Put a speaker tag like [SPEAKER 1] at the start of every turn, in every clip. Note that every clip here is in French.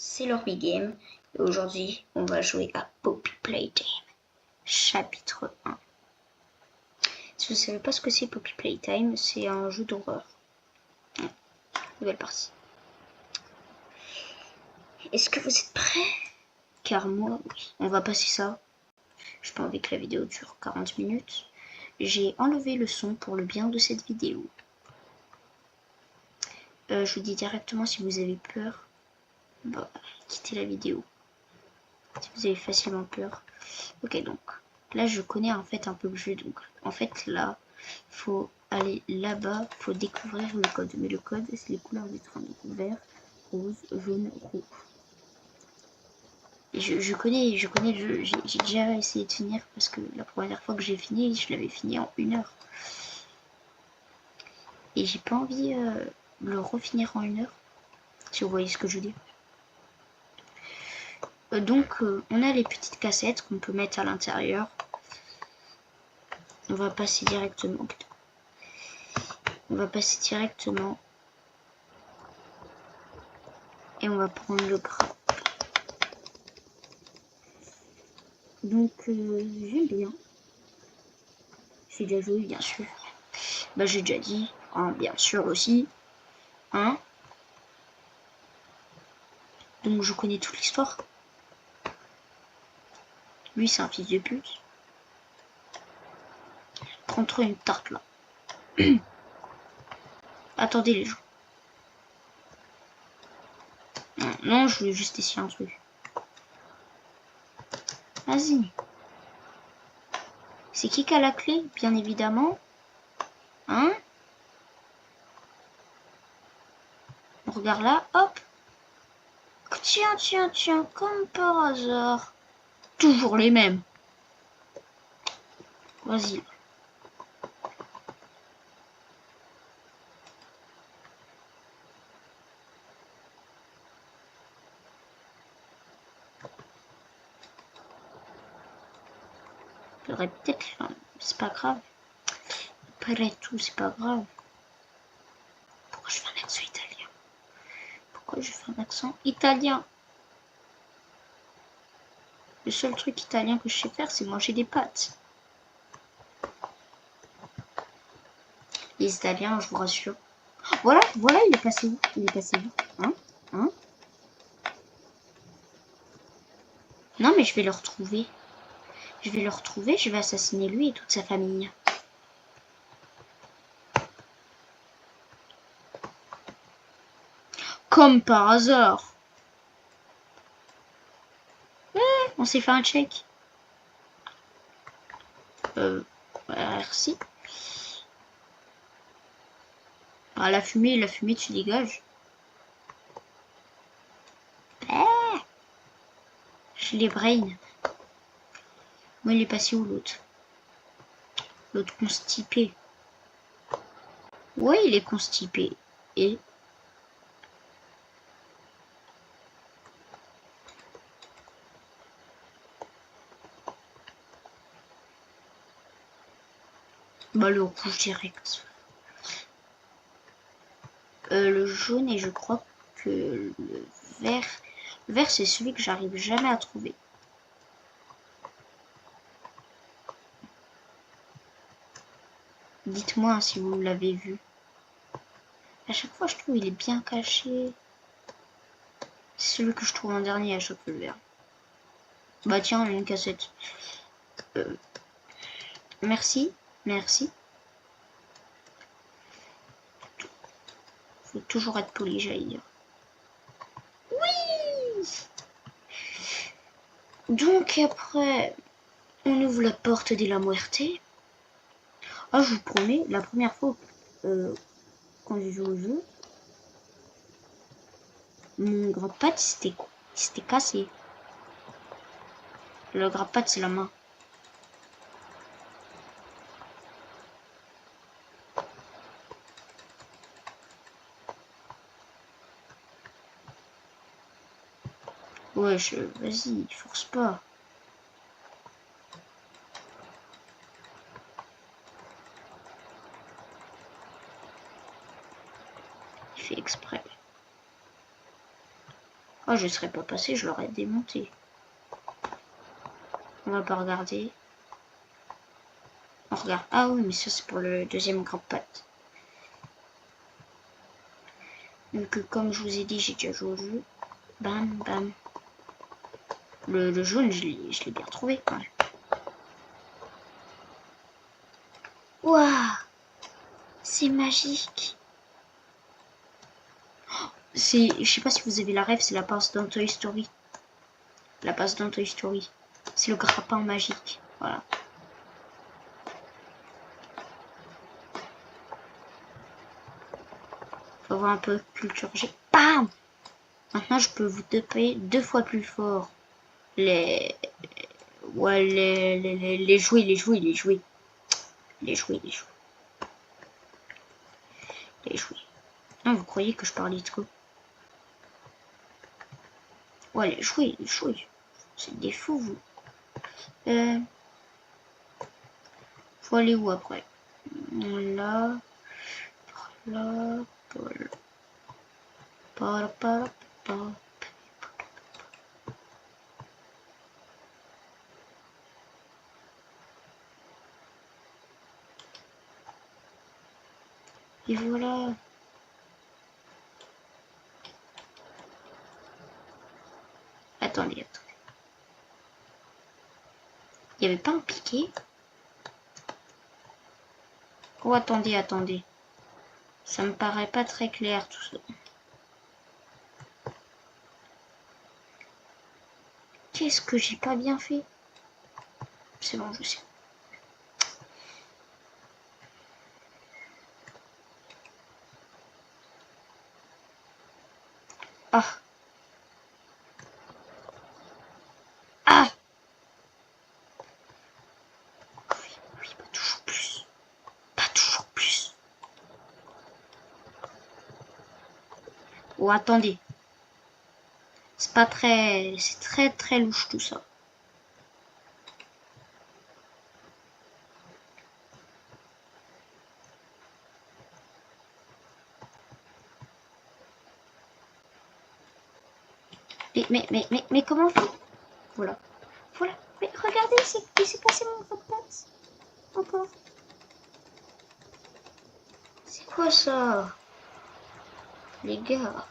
[SPEAKER 1] c'est Lorby Game et aujourd'hui on va jouer à Poppy Playtime, chapitre 1. Si vous ne savez pas ce que c'est Poppy Playtime, c'est un jeu d'horreur. Nouvelle partie. Est-ce que vous êtes prêts? Car moi, oui. On va passer ça. Je pas envie que la vidéo dure 40 minutes. J'ai enlevé le son pour le bien de cette vidéo. Je vous dis directement, si vous avez peur, bah, quittez la vidéo. Si vous avez facilement peur. Ok, donc là je connais en fait un peu le jeu. Donc en fait là, faut aller là-bas, faut découvrir le code. Mais le code, c'est les couleurs du train. Donc vert, rose, jaune, rouge. Et je connais le jeu. J'ai déjà essayé de finir parce que la première fois que j'ai fini, je l'avais fini en 1 heure. Et j'ai pas envie de le refinir en 1 heure. Si vous voyez ce que je veux dire. Donc on a les petites cassettes qu'on peut mettre à l'intérieur. On va passer directement. On va passer directement. Et on va prendre le gras. Donc j'aime bien. J'ai déjà joué bien sûr. Bah j'ai déjà dit. Hein, bien sûr aussi. Hein. Donc je connais toute l'histoire. Lui c'est un fils de pute. Prends-toi une tarte là. Attendez les gens. Non, je voulais juste essayer un truc. Vas-y. C'est qui a la clé? Bien évidemment. Hein? On regarde là, hop. Tiens, comme par hasard. Toujours les mêmes. Vas-y. J'aurais peut-être... C'est pas grave. Après tout, c'est pas grave. Pourquoi je fais un accent italien? Pourquoi je fais un accent italien? Le seul truc italien que je sais faire, c'est manger des pâtes. Les Italiens, je vous rassure. Voilà, il est passé où? Il est passé où? Hein? Non, mais je vais le retrouver. Je vais assassiner lui et toute sa famille. Comme par hasard. On s'est fait un check. Merci. Ah, la fumée, tu dégages. Je les brain. Moi, il est passé où l'autre? L'autre constipé. Ouais, il est constipé. Et bah le rouge direct. Le jaune et je crois que le vert. Le vert, c'est celui que j'arrive jamais à trouver. Dites-moi si vous l'avez vu. À chaque fois, je trouve il est bien caché. C'est celui que je trouve en dernier à chaque fois, le vert. Bah tiens, une cassette. Merci. Faut toujours être poli, j'allais dire. Oui. Donc après, on ouvre la porte de la muerte. Ah, je vous promets, la première fois quand j'ai joué au jeu, mon grappate c'était cassé. Le grappate, c'est la main. Ouais, vas-y, force pas. Il fait exprès. Oh, je serais pas passé, je l'aurais démonté. On va pas regarder. On regarde. Ah oui, mais ça c'est pour le deuxième grand patte. Donc comme je vous ai dit, j'ai déjà joué au jeu. Bam, bam. Le jaune, je l'ai bien trouvé quand même. Waouh, c'est magique. C'est, je sais pas si vous avez la rêve, c'est la passe dans Toy Story. La passe dans Toy Story. C'est le grappin magique. Voilà. Faut avoir un peu de culture G. Bam! Maintenant, je peux vous taper 2 fois plus fort. Les... Ouais, les jouets, les jouets, les jouets. Les jouets, les jouets. Les jouets. Non, vous croyez que je parlais de quoi? Ouais, les jouets, les jouets. C'est des fous, vous. Faut aller où après? Là. Là. Là. Et voilà. Attendez, attendez. Il n'y avait pas un piqué? Oh, attendez, attendez. Ça me paraît pas très clair tout ça. Qu'est-ce que j'ai pas bien fait? C'est bon, je sais. Ah. Ah. Oui, oui, pas toujours plus. Pas toujours plus. Oh, attendez. C'est pas très... C'est très très louche tout ça. Mais comment on fait? Voilà. Voilà. Mais regardez, c'est passé mon mot de passe. Encore. C'est quoi ça? Les gars.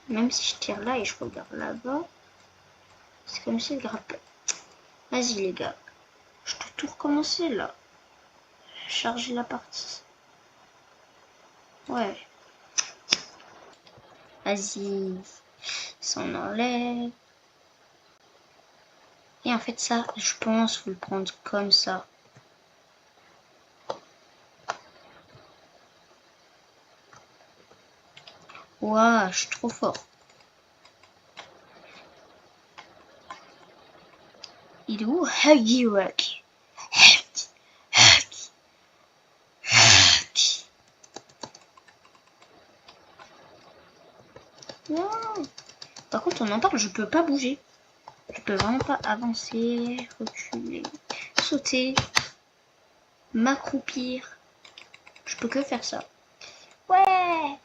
[SPEAKER 1] Même si je tire là et je regarde là-bas, c'est comme si le grappin. Vas-y les gars. Je dois tout recommencer là. Charger la partie. Ouais. Vas-y. S'en enlève. Et en fait ça, je pense faut le prendre comme ça. Ouah, je suis trop fort. Il est où? Huggy Wuggy. Huggy. Huggy. Huggy. Non. Par contre, on en parle, je peux pas bouger. Je peux vraiment pas avancer, reculer, sauter, m'accroupir. Je peux que faire ça. Ouais.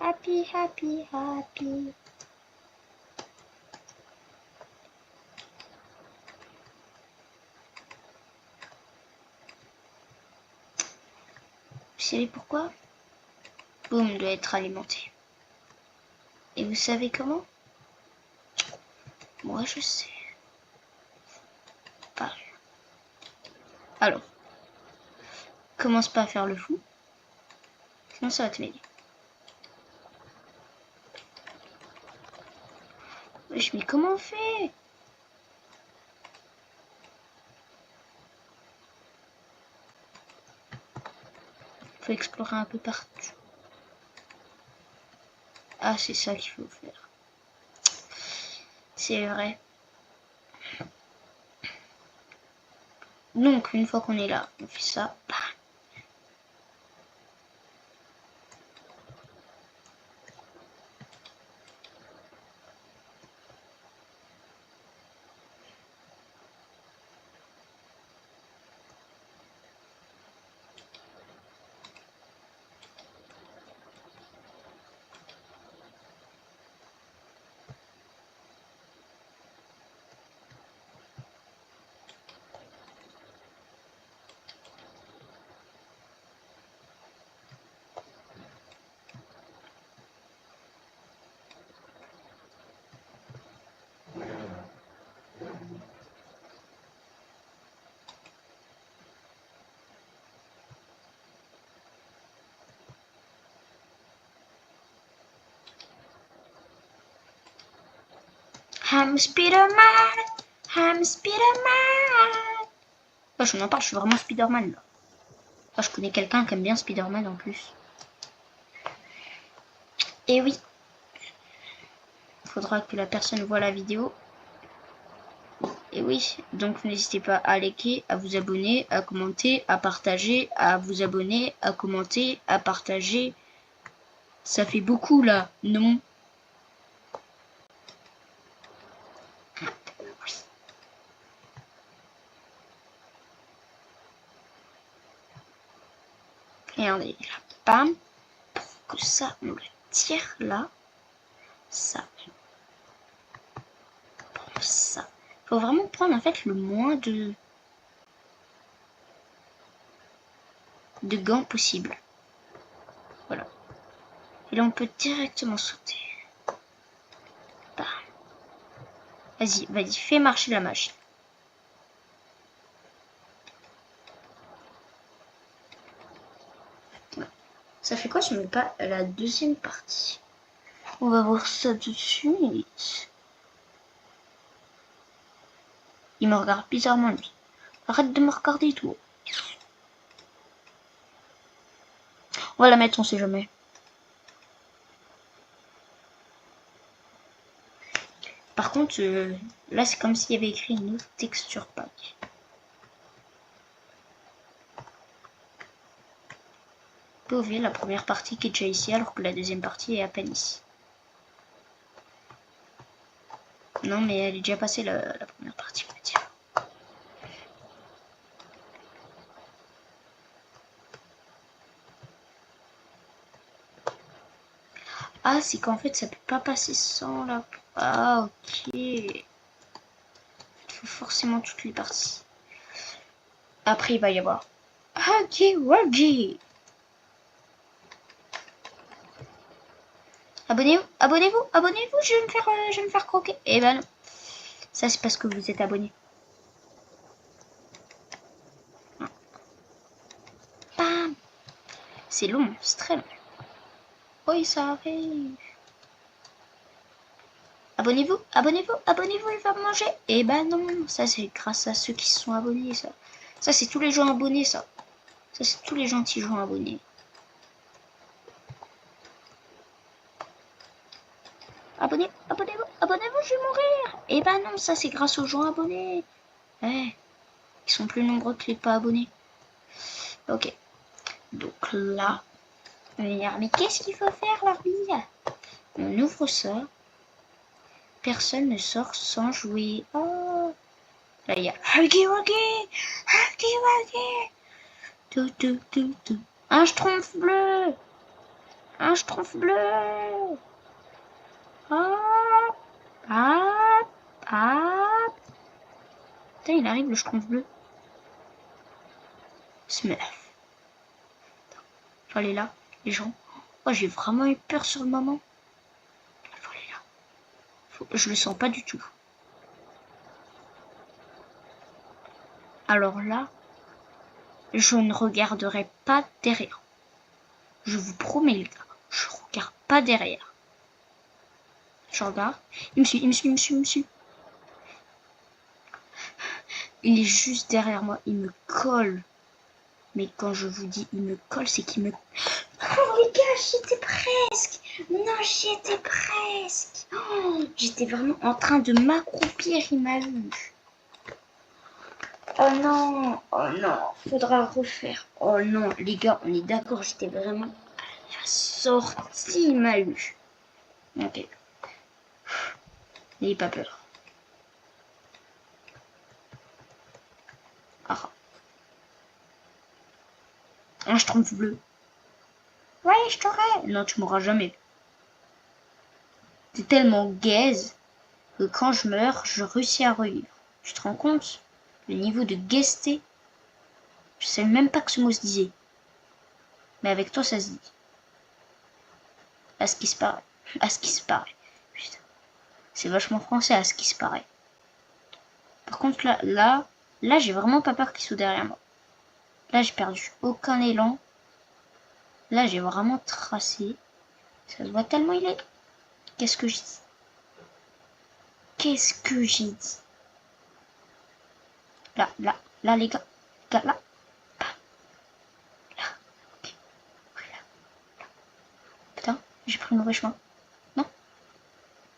[SPEAKER 1] Happy, happy, happy. Vous savez pourquoi? Boum doit être alimenté. Et vous savez comment? Moi je sais. Pas. Alors, commence pas à faire le fou. Sinon ça va te m'aider. Wesh, mais comment on fait? Faut explorer un peu partout. Ah, c'est ça qu'il faut faire. C'est vrai. Donc, une fois qu'on est là, on fait ça. I'm Spider-Man. I'm Spider-Man. Oh, je m'en parle, je suis vraiment Spider-Man là. Oh, je connais quelqu'un qui aime bien Spider-Man en plus. Et oui. Il faudra que la personne voit la vidéo. Et oui, donc n'hésitez pas à liker, à vous abonner, à commenter, à partager, à vous abonner, à commenter, à partager. Ça fait beaucoup là, non? Regardez là, bam, pour que ça, on le tire là, ça, ça. Faut vraiment prendre en fait le moins de gants possible. Voilà. Et là on peut directement sauter. Bam. Vas-y, vas-y, fais marcher la machine. Ça fait quoi si on met pas la deuxième partie? On va voir ça tout de suite. Il me regarde bizarrement lui. Arrête de me regarder tout. On va la mettre, on sait jamais. Par contre, là c'est comme s'il y avait écrit une autre texture pack. On peut ouvrir la première partie qui est déjà ici alors que la deuxième partie est à peine ici. Non mais elle est déjà passée la première partie, on va dire. Ah, c'est qu'en fait ça peut pas passer sans la... Ah ok. Il faut forcément toutes les parties. Après il va y avoir... Ok, Waggy. Abonnez-vous, abonnez-vous, abonnez-vous, je vais me faire croquer. Eh ben non. Ça c'est parce que vous êtes abonné. Bam. C'est long, c'est très long. Oui, ça arrive. Abonnez-vous, abonnez-vous, abonnez-vous, il va manger. Eh ben non, ça c'est grâce à ceux qui se sont abonnés, ça. Ça c'est tous les gens abonnés, ça. Ça c'est tous les gentils gens abonnés. Abonnez-vous, abonnez-vous, je vais mourir. Eh ben non, ça c'est grâce aux gens abonnés. Eh, ils sont plus nombreux que les pas abonnés. Ok. Donc là, on va dire, mais qu'est-ce qu'il faut faire, l'arbitre? On ouvre ça. Personne ne sort sans jouer. Oh. Là, il y a Huggy Wuggy, Huggy Wuggy. Tout, tout, tout, tout. Un schtroumpf bleu. Un schtroumpf bleu. Hop, hop, hop. Putain, il arrive le schtroumpf bleu. Smurf. Faut aller là, les gens. Oh, j'ai vraiment eu peur sur le moment. Faut aller là. Je le sens pas du tout. Alors là, je ne regarderai pas derrière. Je vous promets, les gars, je regarde pas derrière. Je regarde. Il me suit, il me suit, il me suit, il me suit. Il est juste derrière moi. Il me colle. Mais quand je vous dis il me colle, c'est qu'il me... Oh les gars, j'y étais presque. Non, j'y étais presque. Oh, j'étais vraiment en train de m'accroupir, il m'a vu. Oh non, faudra refaire. Oh non, les gars, on est d'accord, j'étais vraiment à la sortie, il m'a eu. Ok. N'ayez pas peur. Ah. Un schtroumpf bleu. Ouais, je t'aurai. Non, tu m'auras jamais. T'es tellement gaze que quand je meurs, je réussis à revivre. Tu te rends compte? Le niveau de gaieté. Je savais même pas que ce mot se disait. Mais avec toi, ça se dit. À ce qui se paraît. À ce qui se paraît. Putain. C'est vachement français, à ce qui se paraît. Par contre, là, j'ai vraiment pas peur qu'ils soient derrière moi. Là, j'ai perdu aucun élan. Là, j'ai vraiment tracé. Ça se voit tellement il est. Qu'est-ce que je dis? Qu'est-ce que j'ai dit? Là, les gars. Là, là. Là. Ok. Oui, là. Putain, j'ai pris le mauvais chemin. Non?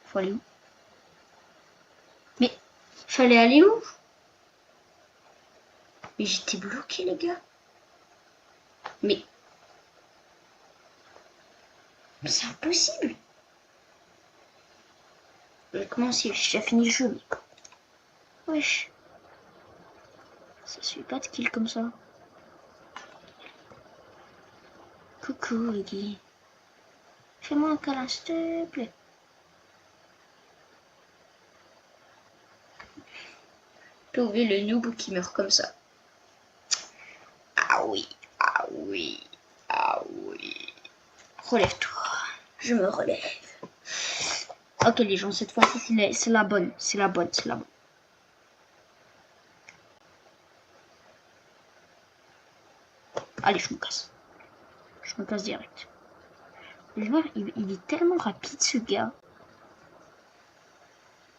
[SPEAKER 1] Faut aller où? Mais, fallait aller où? Mais j'étais bloqué, les gars. Mais c'est impossible. Comment c'est? J'ai déjà fini le jeu. Wesh. Ça se fait pas de kill comme ça. Coucou, les gars. Fais-moi un câlin, s'il te plaît. Trouver le noob qui meurt comme ça. Ah oui, ah oui, ah oui. Relève-toi. Je me relève. Ok les gens, cette fois-ci c'est la bonne. C'est la bonne. Allez, je me casse. Je me casse direct. Le joueur, il est tellement rapide ce gars.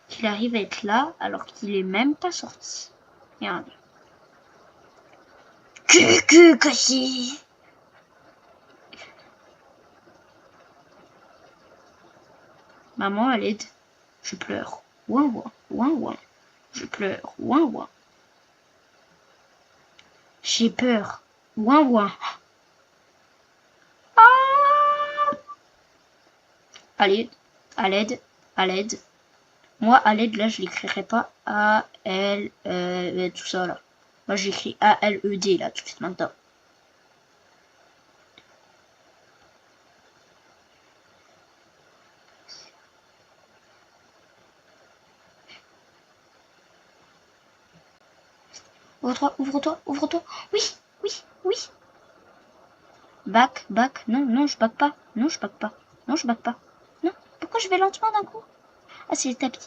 [SPEAKER 1] Qu'il arrive à être là alors qu'il est même pas sorti. Regardez. Que cassé. Maman, à l'aide. Je pleure. Ouin ouin, ouin ouin. Je pleure. Ouin ouin. J'ai peur. Ouin ouin. Ah, à l'aide, à l'aide, à l'aide. Moi, à l'aide, là, je l'écrirai pas A-L, tout ça, là. Moi, j'écris A-L-E-D, là, tout de suite, maintenant. Ouvre-toi, ouvre-toi, ouvre-toi. Oui, oui, oui. Back, non, non, je back pas. Non, je back pas. Non, je back pas. Non, pourquoi je vais lentement d'un coup? Ah, c'est le tapis.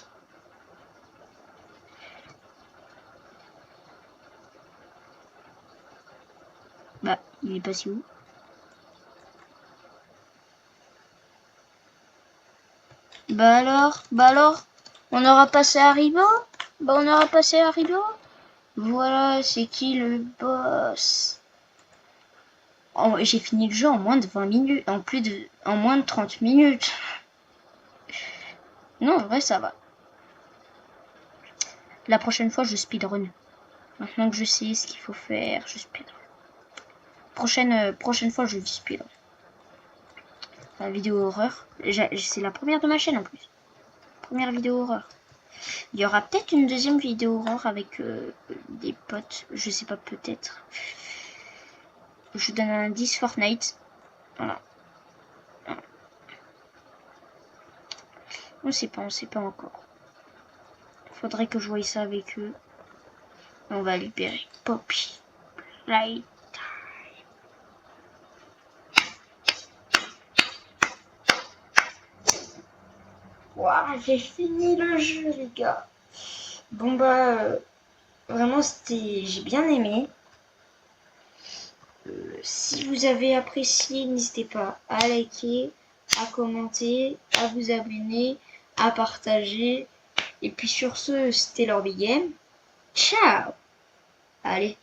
[SPEAKER 1] Bah, il est passé où? Bah alors, on aura passé Haribo? Bah, on aura passé Haribo? Voilà, c'est qui le boss? Oh, j'ai fini le jeu en moins de 20 minutes, en moins de 30 minutes. Non, en vrai, ça va. La prochaine fois, je speedrun. Maintenant que je sais ce qu'il faut faire, je speedrun. Prochaine fois, je speedrun. La vidéo horreur. C'est la première de ma chaîne en plus. Première vidéo horreur. Il y aura peut-être une deuxième vidéo horreur avec des potes. Je sais pas, peut-être. Je donne un indice Fortnite. Voilà. On sait pas encore. Faudrait que je voie ça avec eux. On va libérer Poppy. Light. Wow, j'ai fini le jeu, les gars. Bon bah, vraiment j'ai bien aimé. Si vous avez apprécié, n'hésitez pas à liker, à commenter, à vous abonner, à partager. Et puis sur ce, c'était leur Big Game. Ciao. Allez.